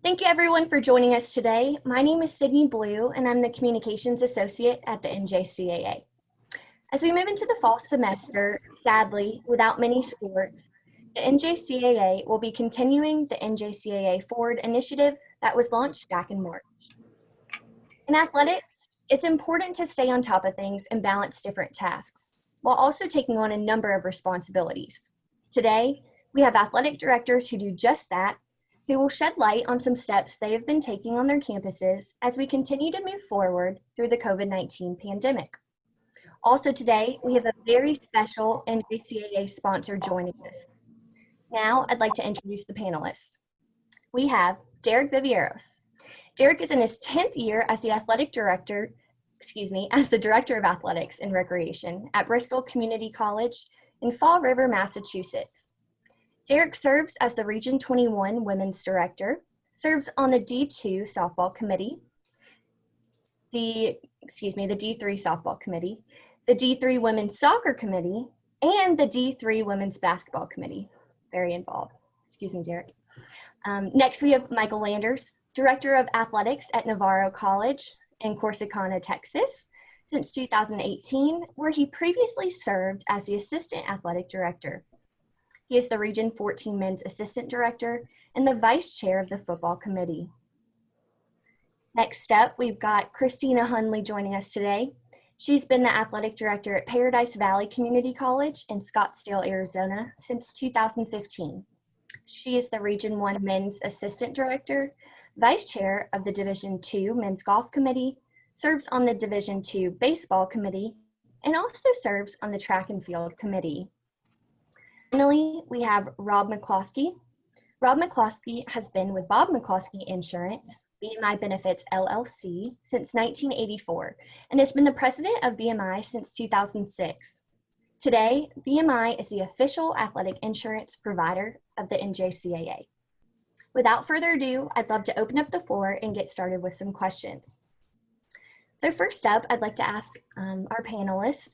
Thank you everyone for joining us today. My name is Sydney Blue and I'm the Communications Associate at the NJCAA. As we move into the fall semester, sadly, without many sports, the NJCAA will be continuing the NJCAA Forward initiative that was launched back in March. In athletics, it's important to stay on top of things and balance different tasks, while also taking on a number of responsibilities. Today, we have athletic directors who do just that, who will shed light on some steps they have been taking on their campuses as we continue to move forward through the COVID-19 pandemic. Also today, we have a very special NJCAA sponsor joining us. Now, I'd like to introduce the panelists. We have Derek Viveiros. Derek is in his 10th year as the Director of Athletics and Recreation at Bristol Community College in Fall River, Massachusetts. Derek serves as the Region 21 Women's Director, serves on the D2 Softball Committee, the D3 Softball Committee, the D3 Women's Soccer Committee, and the D3 Women's Basketball Committee. Very involved. Excuse me, Derek. Next, we have Michael Landers, Director of Athletics at Navarro College in Corsicana, Texas, since 2018, where he previously served as the Assistant Athletic Director. He is the Region 14 Men's Assistant Director and the Vice Chair of the Football Committee. Next up, we've got Christina Hundley joining us today. She's been the Athletic Director at Paradise Valley Community College in Scottsdale, Arizona since 2015. She is the Region 1 Men's Assistant Director, Vice Chair of the Division 2 Men's Golf Committee, serves on the Division 2 Baseball Committee, and also serves on the Track and Field Committee. Finally, we have Rob McCloskey. Rob McCloskey has been with Bob McCloskey Insurance, BMI Benefits LLC, since 1984, and has been the president of BMI since 2006. Today, BMI is the official athletic insurance provider of the NJCAA. Without further ado, I'd love to open up the floor and get started with some questions. So first up, I'd like to ask our panelists,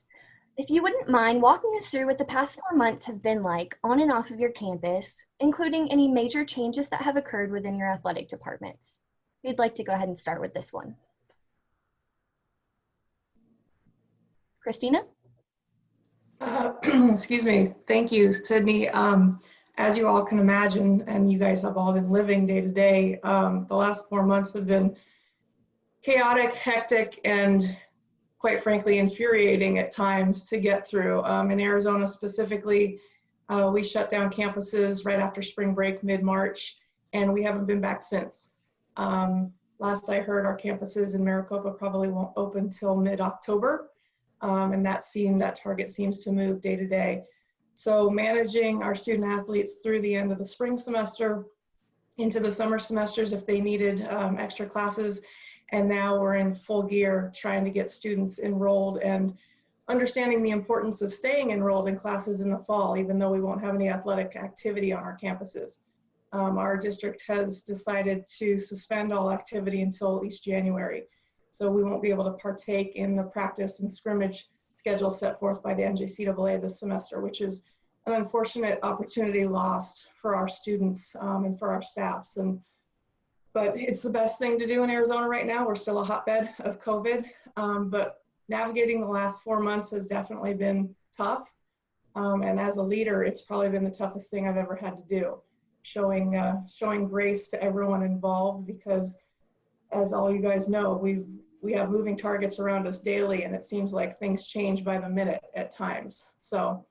if you wouldn't mind walking us through what the past 4 months have been like on and off of your campus, including any major changes that have occurred within your athletic departments. We'd like to go ahead and start with this one. Christina? Excuse me. Thank you, Sydney. As you all can imagine, and you guys have all been living day to day, the last 4 months have been chaotic, hectic, and quite frankly, infuriating at times to get through. In Arizona specifically, we shut down campuses right after spring break, mid-March, and we haven't been back since. Last I heard, our campuses in Maricopa probably won't open till mid-October, and that target seems to move day to day. So managing our student athletes through the end of the spring semester, into the summer semesters if they needed extra classes, and now we're in full gear trying to get students enrolled and understanding the importance of staying enrolled in classes in the fall, even though we won't have any athletic activity on our campuses. Our district has decided to suspend all activity until at least January. So we won't be able to partake in the practice and scrimmage schedule set forth by the NJCAA this semester, which is an unfortunate opportunity lost for our students and for our staffs. But it's the best thing to do in Arizona right now. We're still a hotbed of COVID, but navigating the last 4 months has definitely been tough. And as a leader, it's probably been the toughest thing I've ever had to do. Showing grace to everyone involved, because as all you guys know, we have moving targets around us daily, and it seems like things change by the minute at times. So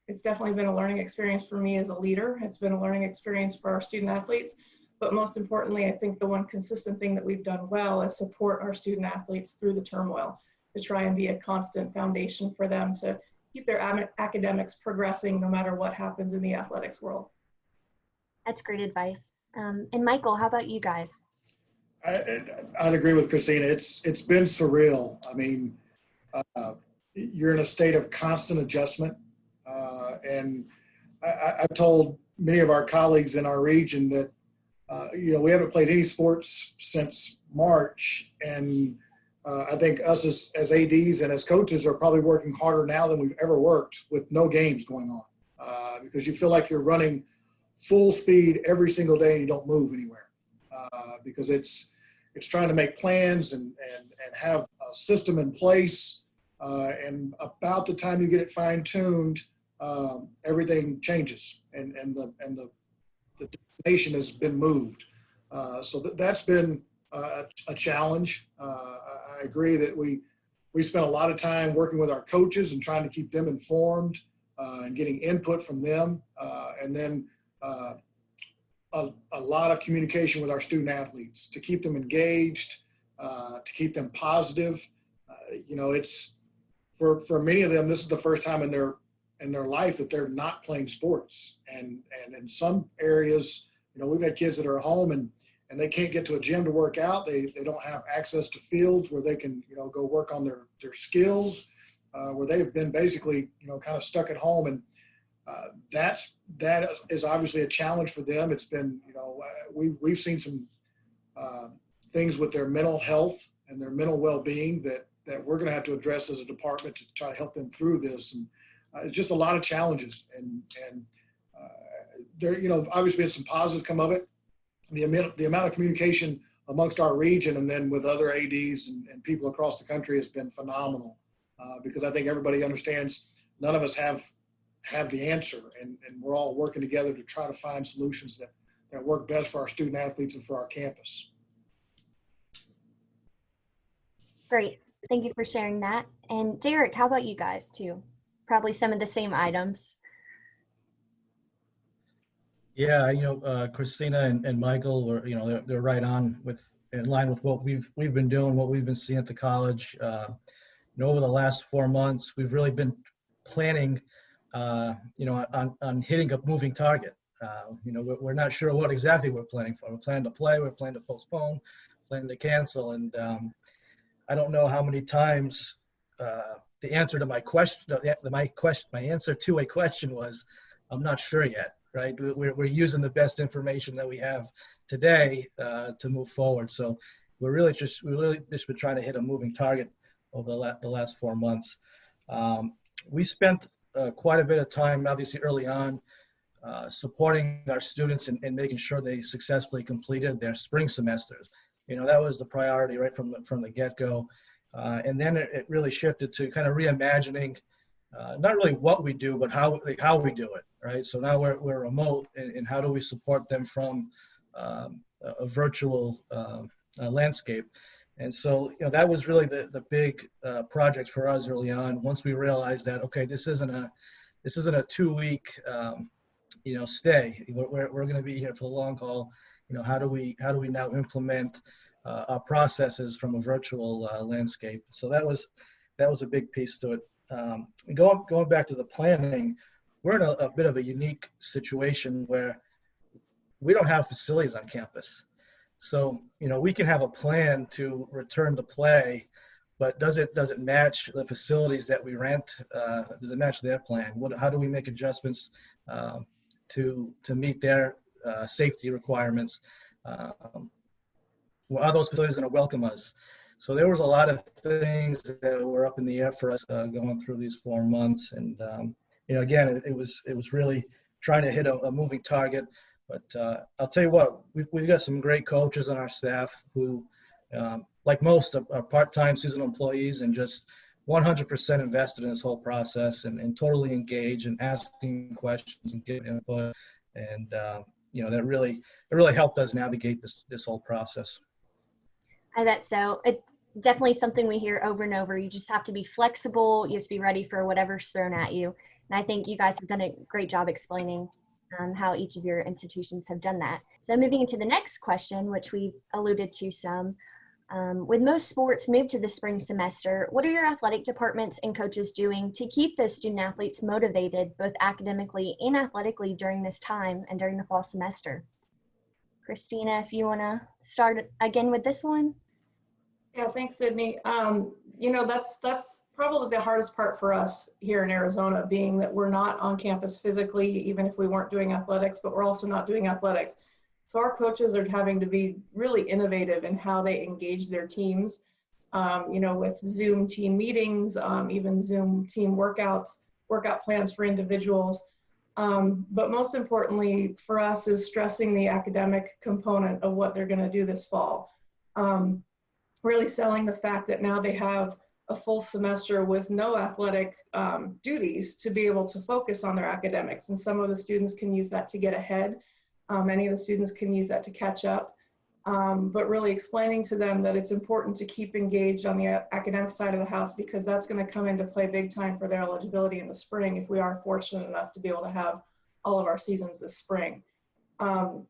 it's definitely been a learning experience for me as a leader. It's been a learning experience for our student athletes. But most importantly, I think the one consistent thing that we've done well is support our student athletes through the turmoil, to try and be a constant foundation for them to keep their academics progressing no matter what happens in the athletics world. That's great advice. And Michael, how about you guys? I'd agree with Christina. It's been surreal. I mean, you're in a state of constant adjustment. And I've told many of our colleagues in our region that we haven't played any sports since March, and I think us as ADs and as coaches are probably working harder now than we've ever worked with no games going on, because you feel like you're running full speed every single day and you don't move anywhere. because it's trying to make plans and have a system in place. And about the time you get it fine tuned, everything changes and the destination has been moved. So that's been a challenge. I agree that we spent a lot of time working with our coaches and trying to keep them informed and getting input from them. And then a lot of communication with our student athletes to keep them engaged, to keep them positive. It's for many of them, this is the first time in their life that they're not playing sports. And in some areas, we've had kids that are home and they can't get to a gym to work out. They don't have access to fields where they can, go work on their skills, where they've been basically, kind of stuck at home. And that is obviously a challenge for them. It's been, we've seen some things with their mental health and their mental well-being that we're going to have to address as a department to try to help them through this. And it's just a lot of challenges. And there, obviously been some positives come of it. The amount of communication amongst our region and then with other ADs and people across the country has been phenomenal, because I think everybody understands none of us have the answer, and we're all working together to try to find solutions that work best for our student athletes and for our campus. Great. Thank you for sharing that. And Derek, how about you guys too? Probably some of the same items. Yeah, Christina and Michael were, they're right on in line with what we've been doing, what we've been seeing at the college. Over the last 4 months, we've really been planning, on hitting a moving target. We're not sure what exactly we're planning for. We're planning to play, we're planning to postpone, planning to cancel, and I don't know how many times the answer to my question, my answer to a question was, I'm not sure yet. Right, we're using the best information that we have today to move forward. So we're really just been trying to hit a moving target over the last 4 months. We spent quite a bit of time, obviously early on, supporting our students and making sure they successfully completed their spring semesters. That was the priority right from the get-go, and then it really shifted to kind of reimagining. Not really what we do, but how we do it, right? So now we're remote, and how do we support them from a virtual landscape? And so, that was really the big project for us early on. Once we realized that, okay, this isn't a 2-week stay. We're going to be here for the long haul. How do we now implement our processes from a virtual landscape? So that was a big piece to it. Going back to the planning, we're in a bit of a unique situation where we don't have facilities on campus. So, we can have a plan to return to play, but does it match the facilities that we rent? Does it match their plan? How do we make adjustments to meet their safety requirements? Are those facilities going to welcome us? So there was a lot of things that were up in the air for us going through these 4 months, and again, it was really trying to hit a moving target. But I'll tell you what, we've got some great coaches on our staff who, like most, are part-time seasonal employees and just 100% invested in this whole process and totally engaged and asking questions and giving input, and that really helped us navigate this whole process. I bet so. It's definitely something we hear over and over. You just have to be flexible. You have to be ready for whatever's thrown at you. And I think you guys have done a great job explaining how each of your institutions have done that. So moving into the next question, which we've alluded to some, with most sports moved to the spring semester, what are your athletic departments and coaches doing to keep those student athletes motivated, both academically and athletically during this time and during the fall semester? Christina, if you want to start again with this one. Yeah, thanks, Sydney. That's probably the hardest part for us here in Arizona, being that we're not on campus physically, even if we weren't doing athletics, but we're also not doing athletics. So our coaches are having to be really innovative in how they engage their teams, with Zoom team meetings, even Zoom team workout plans for individuals. But most importantly for us is stressing the academic component of what they're going to do this fall. Really selling the fact that now they have a full semester with no athletic duties to be able to focus on their academics. And some of the students can use that to get ahead. Many of the students can use that to catch up. But really explaining to them that it's important to keep engaged on the academic side of the house, because that's going to come into play big time for their eligibility in the spring if we are fortunate enough to be able to have all of our seasons this spring. The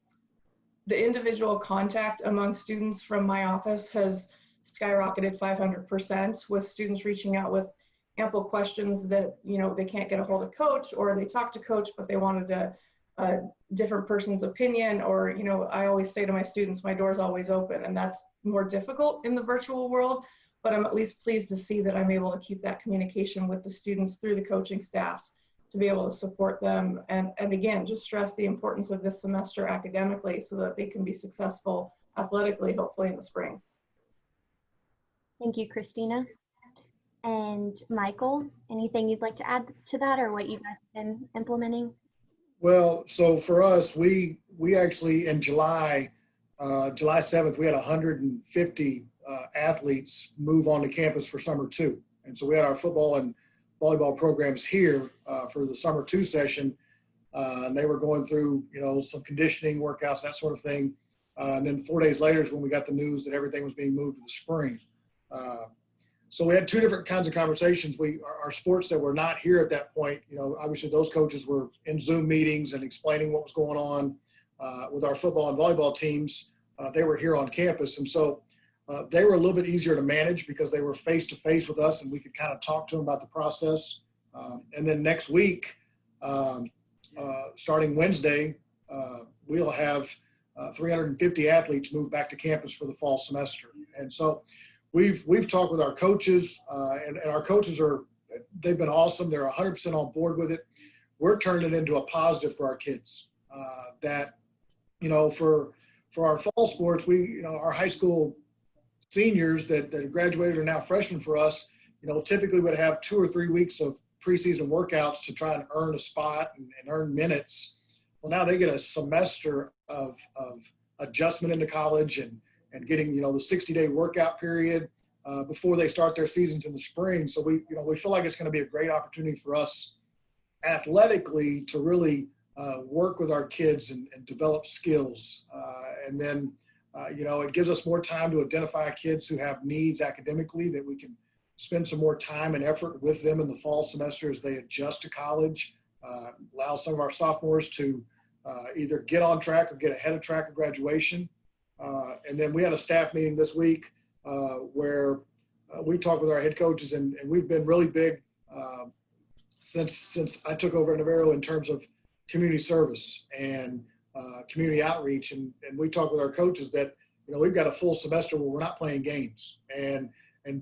individual contact among students from my office has skyrocketed 500%, with students reaching out with ample questions that, you know, they can't get a hold of coach, or they talk to coach but they wanted a different person's opinion, or, you know, I always say to my students, my door's always open, and that's more difficult in the virtual world, but I'm at least pleased to see that I'm able to keep that communication with the students through the coaching staffs to be able to support them, and again, just stress the importance of this semester academically so that they can be successful athletically, hopefully in the spring. Thank you, Christina. And Michael, anything you'd like to add to that, or what you guys have been implementing? Well, so for us, we actually in July 7th, we had 150 athletes move on to campus for summer 2. And so we had our football and volleyball programs here for the summer 2 session. And they were going through, you know, some conditioning workouts, that sort of thing. And then 4 days later is when we got the news that everything was being moved to the spring. So we had 2 different kinds of conversations. Our sports that were not here at that point, you know, obviously those coaches were in Zoom meetings and explaining what was going on with our football and volleyball teams. They were here on campus. And so they were a little bit easier to manage because they were face-to-face with us and we could kind of talk to them about the process. And then next week, starting Wednesday, we'll have 350 athletes move back to campus for the fall semester. And so we've talked with our coaches, and our coaches they've been awesome. They're 100% on board with it. We're turning it into a positive for our kids. That, you know, for our fall sports, our high school seniors that graduated are now freshmen for us, you know, typically would have 2 or 3 weeks of preseason workouts to try and earn a spot and earn minutes. Well, now they get a semester of adjustment into college and getting, you know, the 60-day workout period before they start their seasons in the spring. So we feel like it's going to be a great opportunity for us athletically to really work with our kids and develop skills. And then, you know, it gives us more time to identify kids who have needs academically that we can spend some more time and effort with them in the fall semester as they adjust to college, allow some of our sophomores to either get on track or get ahead of track of graduation. And then we had a staff meeting this week where we talked with our head coaches, and we've been really big since I took over at Navarro in terms of community service and community outreach. And we talked with our coaches that, you know, we've got a full semester where we're not playing games and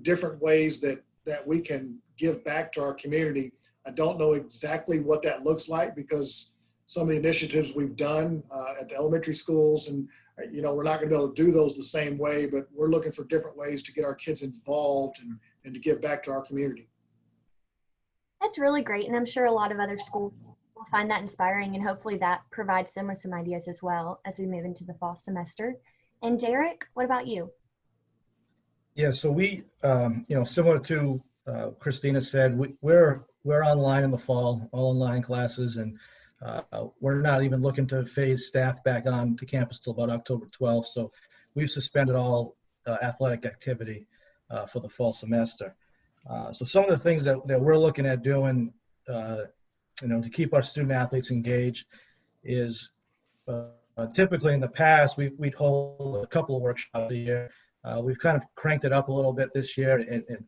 different ways that we can give back to our community. I don't know exactly what that looks like because some of the initiatives we've done at the elementary schools, and, you know, we're not going to be able to do those the same way, but we're looking for different ways to get our kids involved and to give back to our community. That's really great. And I'm sure a lot of other schools will find that inspiring, and hopefully that provides them with some ideas as well as we move into the fall semester. And Derek, what about you? Yeah, so we, you know, similar to Christina said, we're online in the fall, all online classes, and we're not even looking to phase staff back on to campus till about October 12th. So we've suspended all athletic activity for the fall semester. So some of the things that we're looking at doing, you know, to keep our student athletes engaged is typically in the past, we'd hold a couple of workshops a year. We've kind of cranked it up a little bit this year and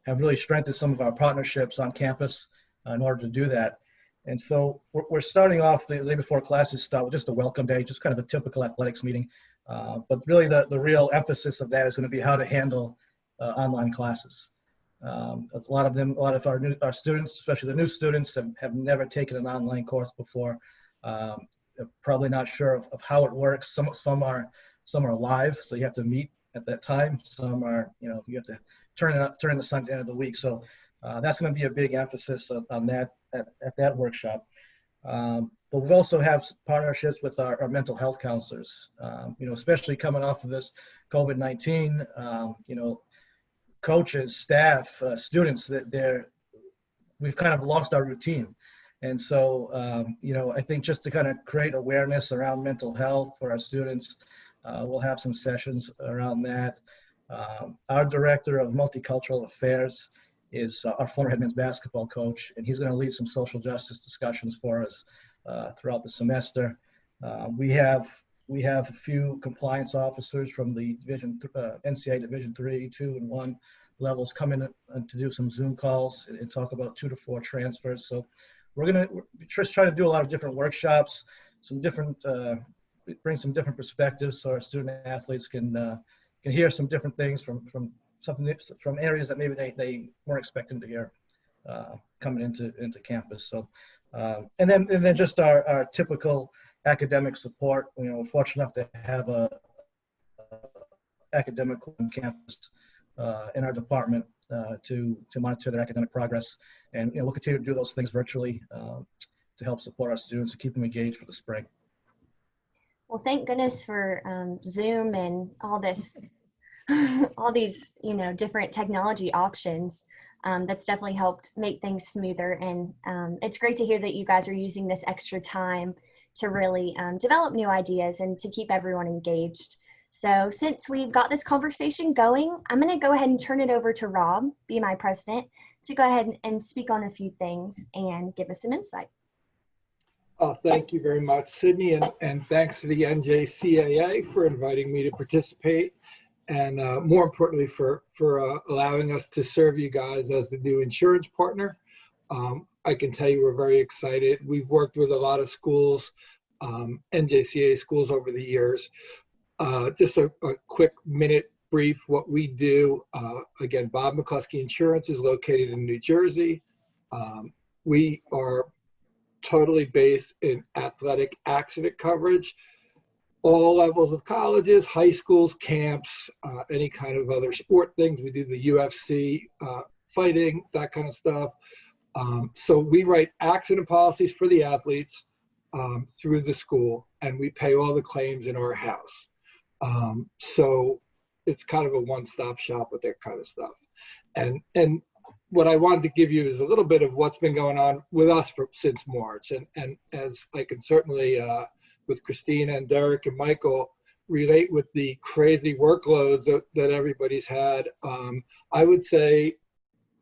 have really strengthened some of our partnerships on campus in order to do that. And so we're starting off the day before classes start with just a welcome day, just kind of a typical athletics meeting. But really the real emphasis of that is going to be how to handle online classes. A lot of our students, especially the new students, have never taken an online course before. They're probably not sure of how it works. Some are live, so you have to meet at that time. Some are, you know, you have to turn the sun at the end of the week. So that's going to be a big emphasis on that at that workshop. But we also have partnerships with our mental health counselors, especially coming off of this COVID-19, coaches, staff, students, we've kind of lost our routine. And so, I think just to kind of create awareness around mental health for our students, we'll have some sessions around that. Our director of multicultural affairs is our former head men's basketball coach, and he's going to lead some social justice discussions for us throughout the semester. We have a few compliance officers from the NCAA Division 3, 2, and 1 levels come in to do some Zoom calls and talk about 2 to 4 transfers. So we're just trying to do a lot of different workshops, bring some different perspectives so our student athletes can hear some different things from areas that maybe they weren't expecting to hear coming into campus. So and then just our typical academic support. We're fortunate enough to have a academic on campus in our department to monitor their academic progress, and we'll continue to do those things virtually to help support our students and keep them engaged for the spring. Well, thank goodness for Zoom and all this, all these, different technology options. That's definitely helped make things smoother. And it's great to hear that you guys are using this extra time to really develop new ideas and to keep everyone engaged. So since we've got this conversation going, I'm going to go ahead and turn it over to Rob, BMI president, to go ahead and speak on a few things and give us some insight. Thank you very much, Sydney, and thanks to the NJCAA for inviting me to participate, and more importantly for allowing us to serve you guys as the new insurance partner. I can tell you we're very excited. We've worked with a lot of schools, NJCAA schools over the years. Just a quick minute brief what we do. Again, Bob McCloskey Insurance is located in New Jersey. We are totally based in athletic accident coverage, all levels of colleges, high schools, camps, any kind of other sport things. We do the UFC, fighting, that kind of stuff. So we write accident policies for the athletes through the school, and we pay all the claims in our house. So it's kind of a one-stop shop with that kind of stuff. And what I wanted to give you is a little bit of what's been going on with us since March. And as I can certainly, with Christina and Derek and Michael, relate with the crazy workloads that everybody's had. I would say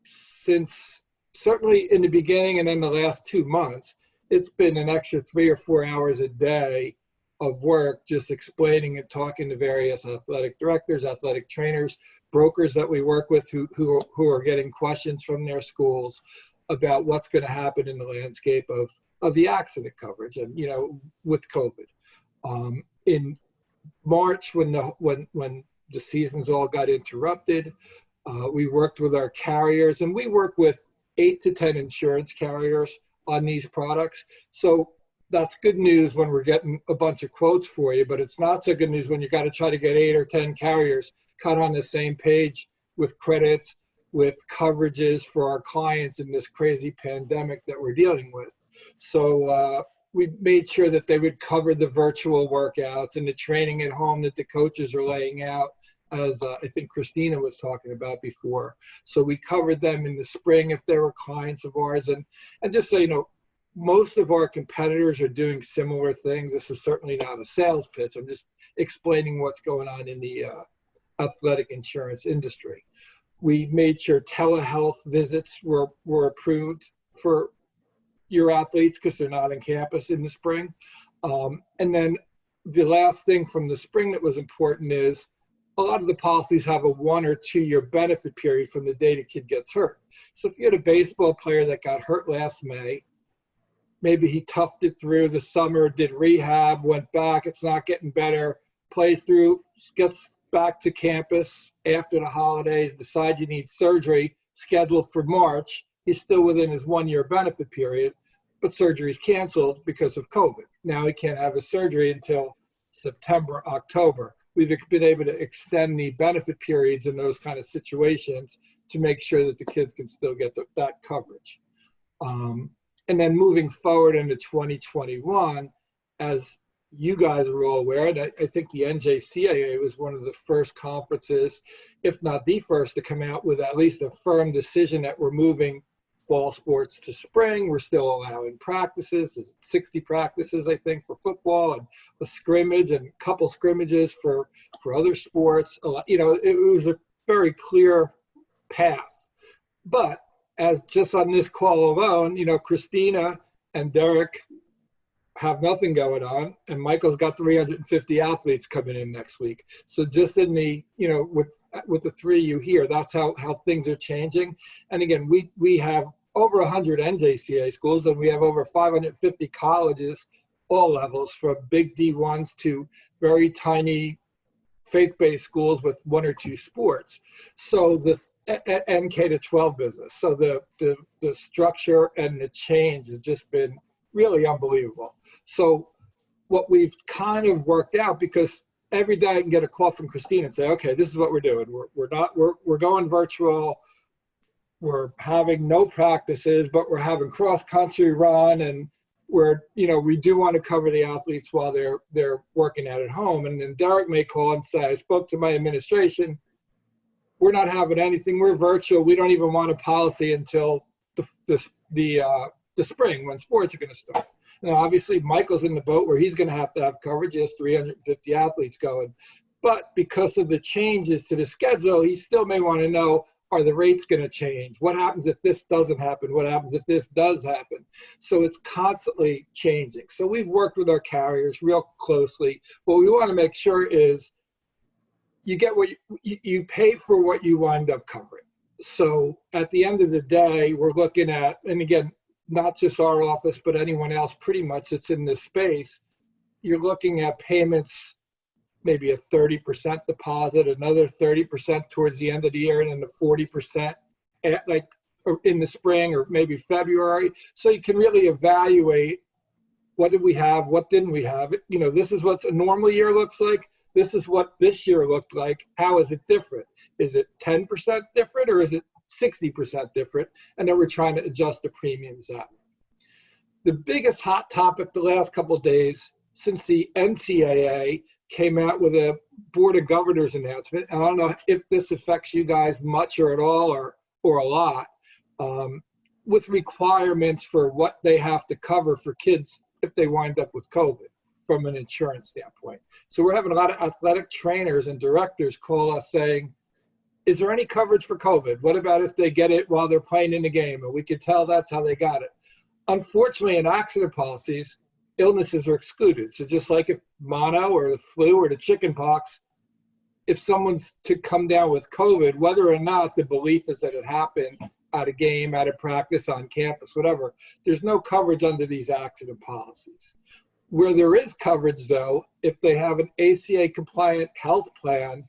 since certainly in the beginning and then the last 2 months, it's been an extra 3 or 4 hours a day of work just explaining and talking to various athletic directors, athletic trainers, brokers that we work with who are getting questions from their schools about what's going to happen in the landscape of the accident coverage and with COVID. In March, when the seasons all got interrupted, we worked with our carriers, and we work with 8 to 10 insurance carriers on these products. So that's good news when we're getting a bunch of quotes for you, but it's not so good news when you got to try to get 8 or 10 carriers cut on the same page with credits, with coverages for our clients in this crazy pandemic that we're dealing with. So we made sure that they would cover the virtual workouts and the training at home that the coaches are laying out, as I think Christina was talking about before. So we covered them in the spring if they were clients of ours. And just so you know, most of our competitors are doing similar things. This is certainly not a sales pitch. I'm just explaining what's going on in the athletic insurance industry. We made sure telehealth visits were approved for your athletes because they're not on campus in the spring. And then the last thing from the spring that was important is a lot of the policies have a 1 or 2 year benefit period from the day the kid gets hurt. So if you had a baseball player that got hurt last May, maybe he toughed it through the summer, did rehab, went back, it's not getting better, plays through, gets back to campus after the holidays, decides you need surgery, scheduled for March, he's still within his 1 year benefit period, but surgery is canceled because of COVID. Now he can't have his surgery until September, October. We've been able to extend the benefit periods in those kind of situations to make sure that the kids can still get that coverage. And then moving forward into 2021, as you guys are all aware, and I think the NJCAA was one of the first conferences, if not the first, to come out with at least a firm decision that we're moving fall sports to spring. We're still allowing practices, 60 practices, I think, for football, and a scrimmage and a couple scrimmages for other sports. You know, it was a very clear path. But as just on this call alone, you know, Christina and Derek have nothing going on, and Michael's got 350 athletes coming in next week. So just in the, you know, with the three of you here, that's how things are changing. And again, we have over 100 NJCAA schools, and we have over 550 colleges, all levels, from big D1s to very tiny faith-based schools with one or two sports. So the and K to 12 business. So the structure and the change has just been really unbelievable. So what we've kind of worked out, because every day I can get a call from Christina and say, okay, this is what we're doing. We're going virtual. We're having no practices, but we're having cross-country run, and we do want to cover the athletes while they're working out at home. And then Derek may call and say, I spoke to my administration. We're not having anything. We're virtual. We don't even want a policy until the spring, when sports are going to start. Now, obviously, Michael's in the boat where he's going to have coverage. He has 350 athletes going. But because of the changes to the schedule, he still may want to know, are the rates going to change? What happens if this doesn't happen? What happens if this does happen? So it's constantly changing. So we've worked with our carriers real closely. What we want to make sure is you get what you pay for what you wind up covering. So at the end of the day, we're looking at, and again, not just our office, but anyone else pretty much that's in this space, you're looking at payments, maybe a 30% deposit, another 30% towards the end of the year, and then the 40% like in the spring or maybe February. So you can really evaluate, what did we have, what didn't we have? You know, this is what a normal year looks like. This is what this year looked like. How is it different? Is it 10% different, or is it 60% different? And then we're trying to adjust the premiums that way. The biggest hot topic the last couple of days, since the NCAA came out with a Board of Governors announcement, and I don't know if this affects you guys much or at all or a lot, with requirements for what they have to cover for kids if they wind up with COVID from an insurance standpoint. So we're having a lot of athletic trainers and directors call us saying, is there any coverage for COVID? What about if they get it while they're playing in the game? And we could tell that's how they got it. Unfortunately, in accident policies, illnesses are excluded. So just like if mono or the flu or the chicken pox, if someone's to come down with COVID, whether or not the belief is that it happened at a game, at a practice, on campus, whatever, there's no coverage under these accident policies. Where there is coverage, though, if they have an ACA compliant health plan,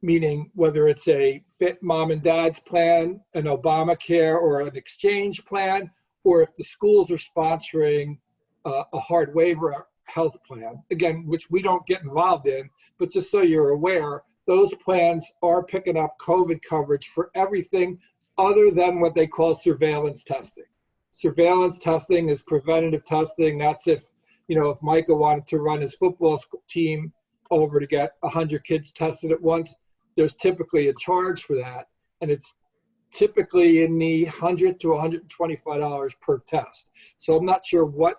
meaning whether it's a fit mom and dad's plan, an Obamacare, or an exchange plan, or if the schools are sponsoring a hard waiver health plan, again, which we don't get involved in, but just so you're aware, those plans are picking up COVID coverage for everything other than what they call surveillance testing. Surveillance testing is preventative testing. That's if Michael wanted to run his football team over to get 100 kids tested at once, there's typically a charge for that. And it's typically in the $100 to $125 per test. So I'm not sure what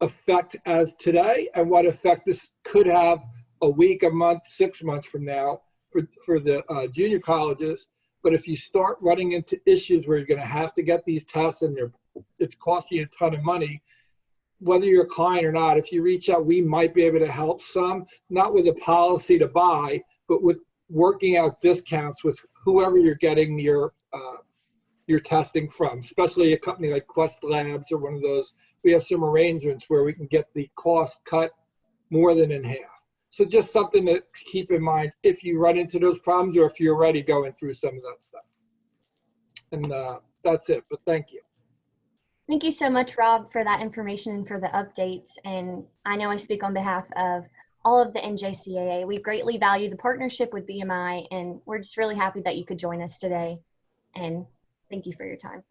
effect as today and what effect this could have a week, a month, 6 months from now for the junior colleges. But if you start running into issues where you're going to have to get these tests and it's costing you a ton of money, whether you're a client or not, if you reach out, we might be able to help some, not with a policy to buy, but with working out discounts with whoever you're getting your testing from, especially a company like Quest Labs or one of those. We have some arrangements where we can get the cost cut more than in half. So just something to keep in mind if you run into those problems or if you're already going through some of that stuff. And that's it, but thank you. Thank you so much, Rob, for that information and for the updates. And I know I speak on behalf of all of the NJCAA. We greatly value the partnership with BMI, and we're just really happy that you could join us today. And thank you for your time.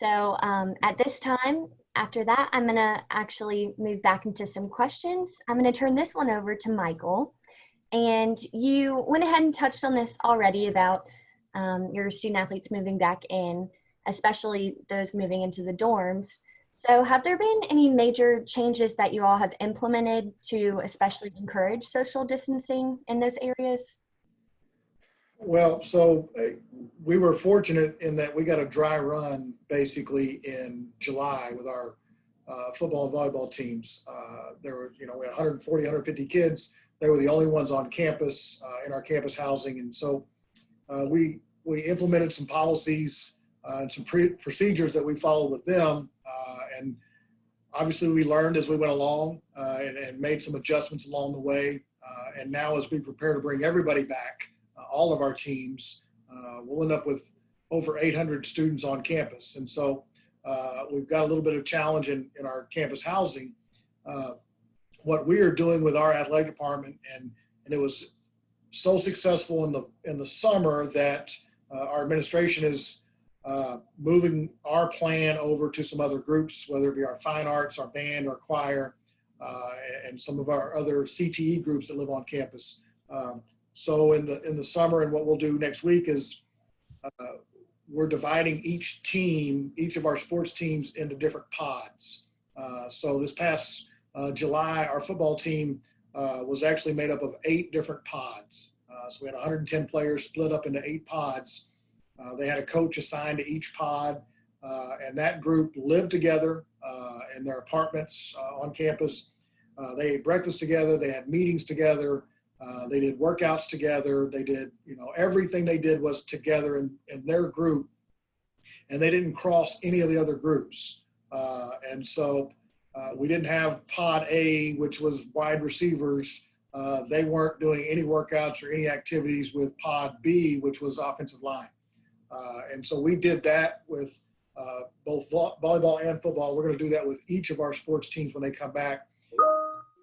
So at this time, after that, I'm going to actually move back into some questions. I'm going to turn this one over to Michael. And you went ahead and touched on this already about your student athletes moving back in, especially those moving into the dorms. So have there been any major changes that you all have implemented to especially encourage social distancing in those areas? Well, so we were fortunate in that we got a dry run basically in July with our football and volleyball teams. There were, we had 140, 150 kids. They were the only ones on campus in our campus housing. And so we implemented some policies and some procedures that we followed with them. And obviously we learned as we went along and made some adjustments along the way. And now as we prepare to bring everybody back, all of our teams, we'll end up with over 800 students on campus. And so we've got a little bit of challenge in our campus housing. What we are doing with our athletic department, and it was so successful in the summer that our administration is moving our plan over to some other groups, whether it be our fine arts, our band, our choir, and some of our other CTE groups that live on campus. So in the summer, and what we'll do next week is we're dividing each of our sports teams into different pods. So this past July, our football team was actually made up of 8 different pods. So we had 110 players split up into 8 pods. They had a coach assigned to each pod, and that group lived together in their apartments on campus. They ate breakfast together. They had meetings together. They did workouts together. They did, everything they did was together in their group, and they didn't cross any of the other groups. And so we didn't have pod A, which was wide receivers. They weren't doing any workouts or any activities with pod B, which was offensive line. And so we did that with both volleyball and football. We're going to do that with each of our sports teams when they come back.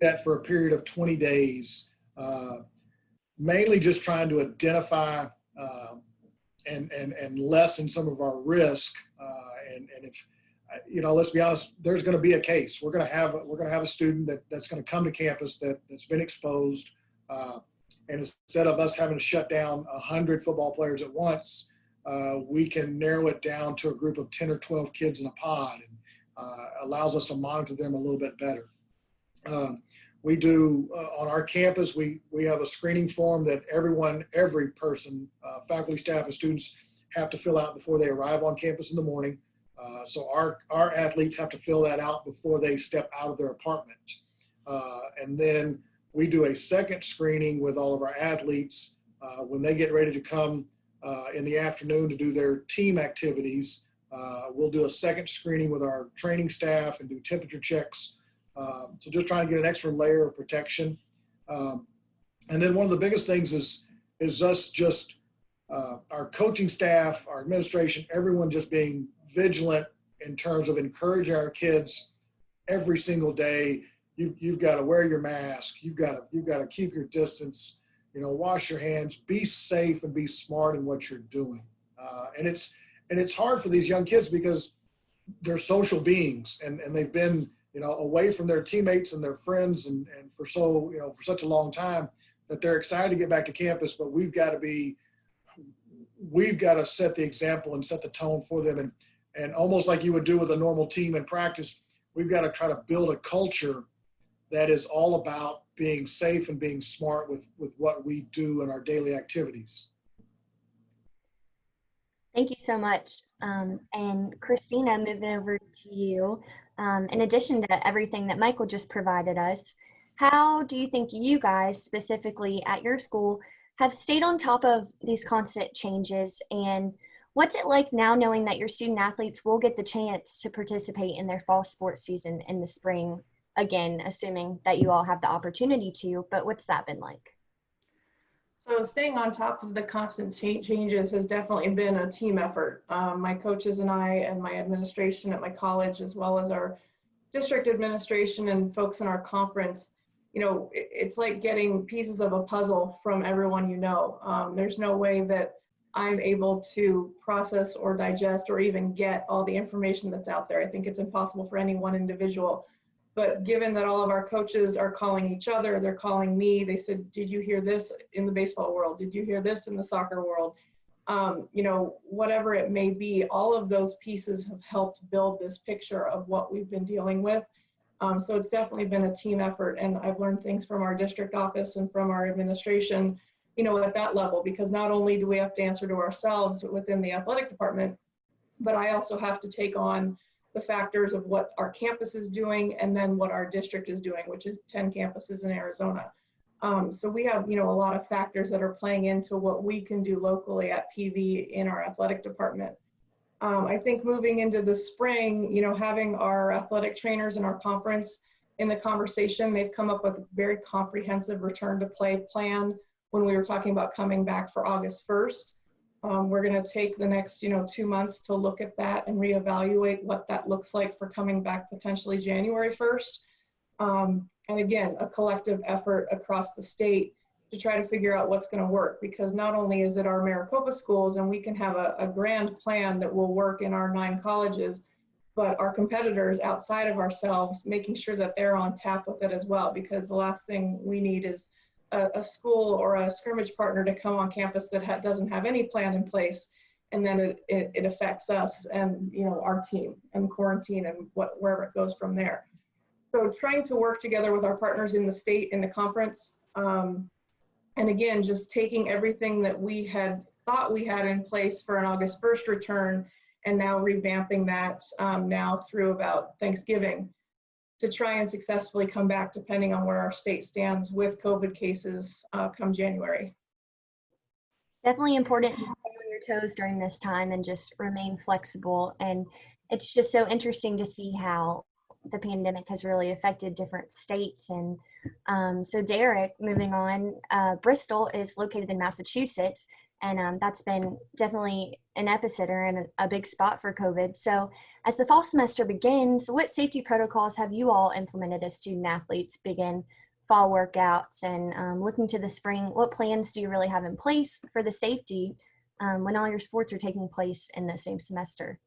That for a period of 20 days. Mainly just trying to identify and lessen some of our risk. And if let's be honest, there's going to be a case. We're going to have a student that's going to come to campus that's been exposed. And instead of us having to shut down 100 football players at once, we can narrow it down to a group of 10 or 12 kids in a pod, and allows us to monitor them a little bit better. We do on our campus, we have a screening form that every person, faculty, staff, and students have to fill out before they arrive on campus in the morning. So our athletes have to fill that out before they step out of their apartment. And then we do a second screening with all of our athletes when they get ready to come in the afternoon to do their team activities. We'll do a second screening with our training staff and do temperature checks. So just trying to get an extra layer of protection. And then one of the biggest things is us just, our coaching staff, our administration, everyone just being vigilant in terms of encouraging our kids every single day. You've got to wear your mask. You've got to keep your distance, wash your hands, be safe and be smart in what you're doing. And it's hard for these young kids because they're social beings and they've been, away from their teammates and their friends and for such a long time that they're excited to get back to campus, but we've got to set the example and set the tone for them. And almost like you would do with a normal team in practice, we've got to try to build a culture that is all about being safe and being smart with what we do in our daily activities. Thank you so much. And Christina, moving over to you. In addition to everything that Michael just provided us, how do you think you guys specifically at your school have stayed on top of these constant changes? And what's it like now knowing that your student athletes will get the chance to participate in their fall sports season in the spring? Again, assuming that you all have the opportunity to, but what's that been like? So staying on top of the constant changes has definitely been a team effort. My coaches and I and my administration at my college, as well as our district administration and folks in our conference, it's like getting pieces of a puzzle from everyone. There's no way that I'm able to process or digest or even get all the information that's out there. I think it's impossible for any one individual. But given that all of our coaches are calling each other, they're calling me, they said, did you hear this in the baseball world? Did you hear this in the soccer world? You know, whatever it may be, all of those pieces have helped build this picture of what we've been dealing with. So it's definitely been a team effort, and I've learned things from our district office and from our administration, you know, at that level, because not only do we have to answer to ourselves within the athletic department, but I also have to take on the factors of what our campus is doing and then what our district is doing, which is 10 campuses in Arizona. So we have, you know, a lot of factors that are playing into what we can do locally at PV in our athletic department. I think moving into the spring, you know, having our athletic trainers in our conference in the conversation, they've come up with a very comprehensive return to play plan when we were talking about coming back for August 1st. We're going to take the next, you know, 2 months to look at that and reevaluate what that looks like for coming back potentially January 1st. And again, a collective effort across the state to try to figure out what's going to work, because not only is it our Maricopa schools and we can have a grand plan that will work in our 9 colleges, but our competitors outside of ourselves, making sure that they're on tap with it as well, because the last thing we need is a school or a scrimmage partner to come on campus that doesn't have any plan in place, and then it affects us and, you know, our team and quarantine and wherever it goes from there. So trying to work together with our partners in the state, in the conference, and again, just taking everything that we had thought we had in place for an August 1st return and now revamping that now through about Thanksgiving to try and successfully come back, depending on where our state stands with COVID cases come January. Definitely important to stay on your toes during this time and just remain flexible. And it's just so interesting to see how the pandemic has really affected different states. And so Derek, moving on, Bristol is located in Massachusetts, and that's been definitely an epicenter and a big spot for COVID. So as the fall semester begins, what safety protocols have you all implemented as student athletes begin fall workouts and looking to the spring? What plans do you really have in place for the safety when all your sports are taking place in the same semester?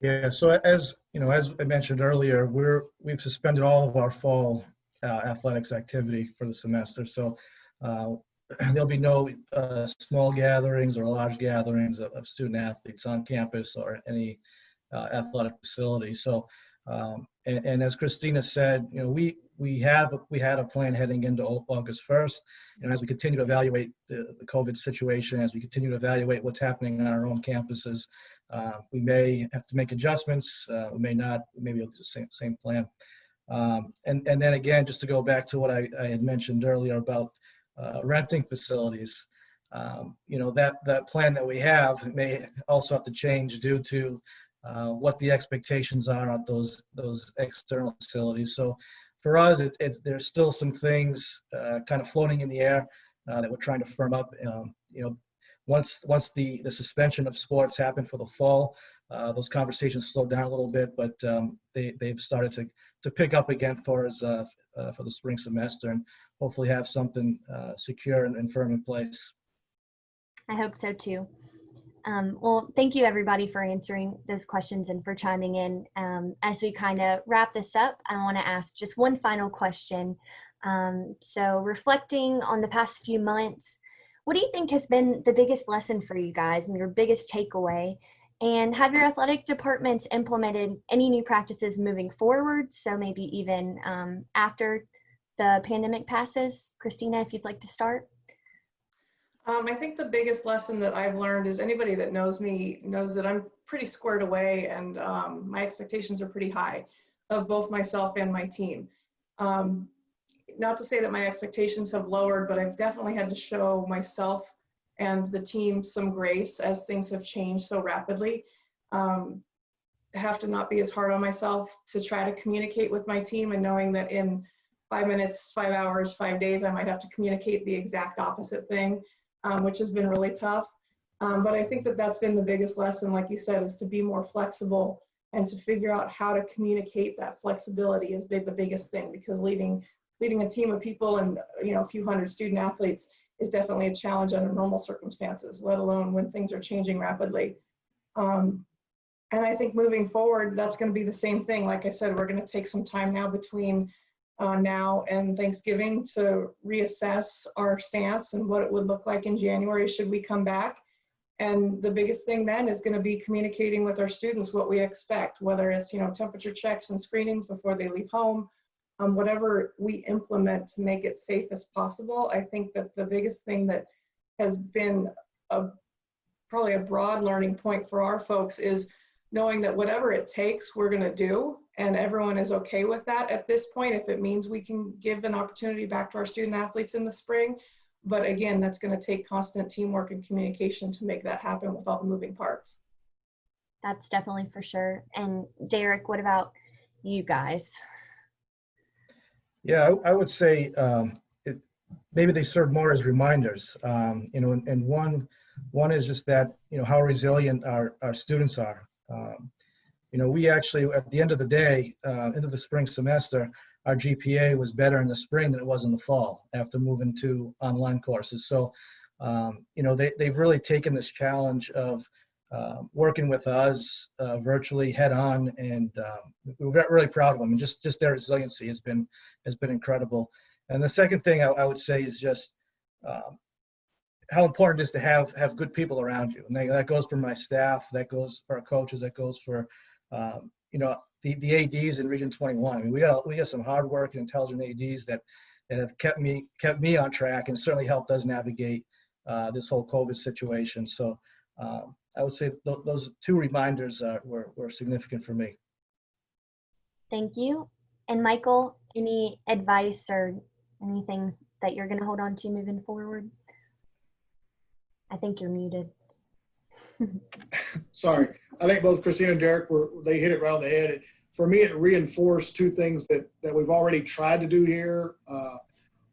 Yeah, so as you know, as I mentioned earlier, we've suspended all of our fall athletics activity for the semester. So there'll be no small gatherings or large gatherings of student athletes on campus or any athletic facility. So and as Christina said, you know, we had a plan heading into August 1st, and as we continue to evaluate the COVID situation, as we continue to evaluate what's happening on our own campuses, we may have to make adjustments. We may not. Maybe it'll be the same plan. And then again, just to go back to what I had mentioned earlier about renting facilities, you know, that plan that we have may also have to change due to what the expectations are on those external facilities. So for us, there's still some things kind of floating in the air that we're trying to firm up. You know, once the suspension of sports happened for the fall, those conversations slowed down a little bit, but they've started to pick up again for us for the spring semester, and hopefully have something secure and firm in place. I hope so too. Well, thank you everybody for answering those questions and for chiming in. As we kind of wrap this up, I want to ask just one final question. So reflecting on the past few months, what do you think has been the biggest lesson for you guys and your biggest takeaway? And have your athletic departments implemented any new practices moving forward? So maybe even after the pandemic passes? Christina, if you'd like to start. I think the biggest lesson that I've learned is anybody that knows me knows that I'm pretty squared away, and my expectations are pretty high of both myself and my team. Not to say that my expectations have lowered, but I've definitely had to show myself and the team some grace as things have changed so rapidly. I have to not be as hard on myself to try to communicate with my team, and knowing that in 5 minutes, 5 hours, 5 days, I might have to communicate the exact opposite thing. Which has been really tough. But I think that that's been the biggest lesson, like you said, is to be more flexible and to figure out how to communicate that flexibility is the biggest thing, because leading leading a team of people and, you know, a few hundred student athletes is definitely a challenge under normal circumstances, let alone when things are changing rapidly. And I think moving forward, that's going to be the same thing. Like I said, we're going to take some time now between now and Thanksgiving to reassess our stance and what it would look like in January should we come back. And the biggest thing then is going to be communicating with our students what we expect, whether it's, you know, temperature checks and screenings before they leave home, whatever we implement to make it safe as possible. I think that the biggest thing that has been probably a broad learning point for our folks is knowing that whatever it takes, we're going to do, and everyone is okay with that at this point. If it means we can give an opportunity back to our student athletes in the spring, but again, that's going to take constant teamwork and communication to make that happen with all the moving parts. That's definitely for sure. And Derek, what about you guys? Yeah, I would say maybe they serve more as reminders, you know, and one is just that, you know, how resilient our students are. You know, we actually, at the end of the day, into the spring semester, our GPA was better in the spring than it was in the fall after moving to online courses. So, you know, they've really taken this challenge of working with us virtually head on, and we're really proud of them. And just their resiliency has been incredible. And the second thing I would say is just how important it is to have good people around you. And that goes for my staff, that goes for our coaches, that goes for you know, the ADs in Region 21. I mean, we got some hard work and intelligent ADs that have kept me on track and certainly helped us navigate this whole COVID situation. So I would say those two reminders were significant for me. Thank you. And Michael, any advice or anything that you're going to hold on to moving forward? I think you're muted. Sorry. I think both Christina and Derek they hit it right on the head. For me, it reinforced two things that we've already tried to do here.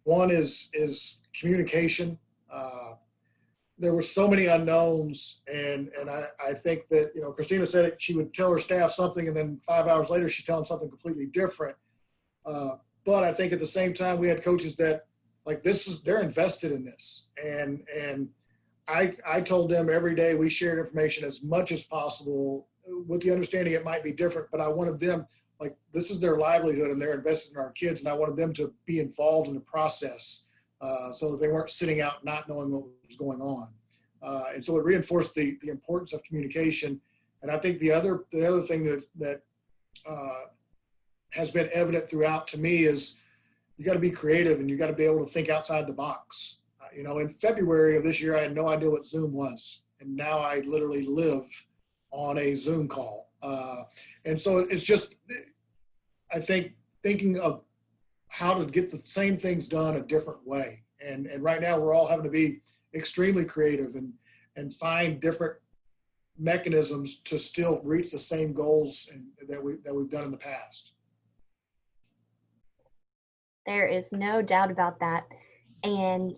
One is communication. There were so many unknowns, and I think that, you know, Christina said it, she would tell her staff something, and then 5 hours later she's telling something completely different. But I think at the same time we had coaches that, like, they're invested in this, and I told them every day we shared information as much as possible with the understanding it might be different, but I wanted them, like, this is their livelihood and they're invested in our kids, and I wanted them to be involved in the process so that they weren't sitting out not knowing what was going on. And so it reinforced the importance of communication. And I think the other thing that has been evident throughout to me is you got to be creative and you got to be able to think outside the box. You know, in February of this year, I had no idea what Zoom was. And now I literally live on a Zoom call. And so it's just, I think, thinking of how to get the same things done a different way. And right now we're all having to be extremely creative and find different mechanisms to still reach the same goals that we've done in the past. There is no doubt about that. And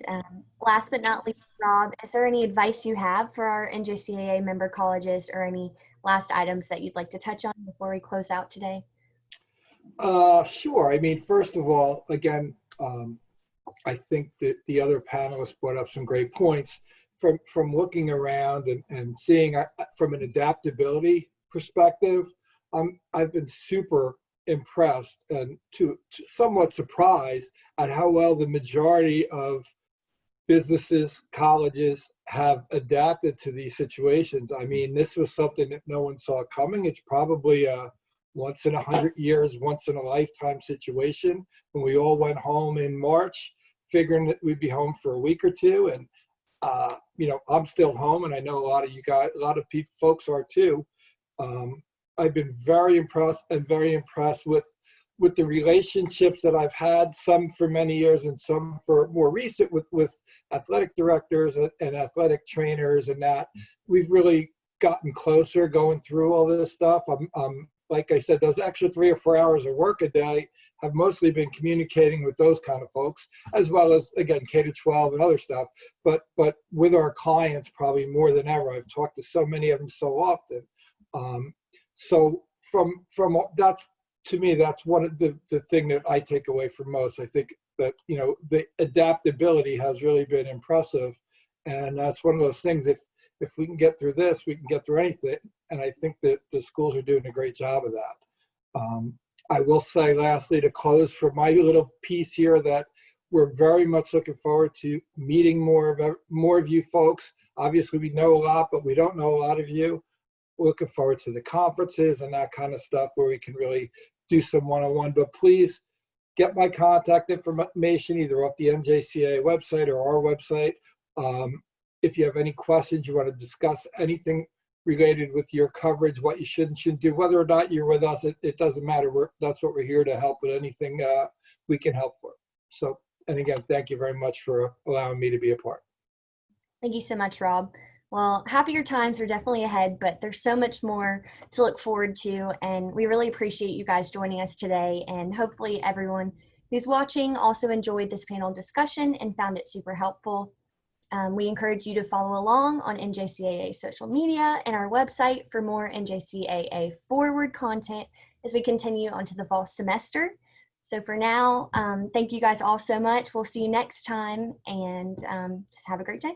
last but not least, Rob, is there any advice you have for our NJCAA member colleges or any last items that you'd like to touch on before we close out today? Sure. I mean, first of all, again, I think that the other panelists brought up some great points. From looking around and seeing from an adaptability perspective, I've been super impressed and to somewhat surprised at how well the majority of businesses, colleges have adapted to these situations. I mean, this was something that no one saw coming. It's probably a once in 100 years, once in a lifetime situation when we all went home in March, figuring that we'd be home for a week or two. And, you know, I'm still home, and I know a lot of you guys, a lot of folks are too. I've been very impressed with the relationships that I've had, some for many years and some for more recent with athletic directors and athletic trainers, and that we've really gotten closer going through all this stuff. Like I said, those extra 3 or 4 hours of work a day have mostly been communicating with those kind of folks, as well as, again, K-12 and other stuff, but with our clients probably more than ever. I've talked to so many of them so often. So from that's to me, that's one of the thing that I take away from most. I think that, you know, the adaptability has really been impressive. And that's one of those things, if we can get through this, we can get through anything. And I think that the schools are doing a great job of that. I will say lastly, to close for my little piece here, that we're very much looking forward to meeting more of you folks. Obviously, we know a lot, but we don't know a lot of you. Looking forward to the conferences and that kind of stuff where we can really do some one-on-one. But please get my contact information either off the NJCAA website or our website. If you have any questions, you want to discuss anything related with your coverage, what you should and shouldn't do, whether or not you're with us, it doesn't matter. That's what we're here to help with, anything we can help for. So, and again, thank you very much for allowing me to be a part. Thank you so much, Rob. Well, happier times are definitely ahead, but there's so much more to look forward to, and we really appreciate you guys joining us today, and hopefully everyone who's watching also enjoyed this panel discussion and found it super helpful. We encourage you to follow along on NJCAA social media and our website for more NJCAA forward content as we continue onto the fall semester. So for now, thank you guys all so much. We'll see you next time, and just have a great day.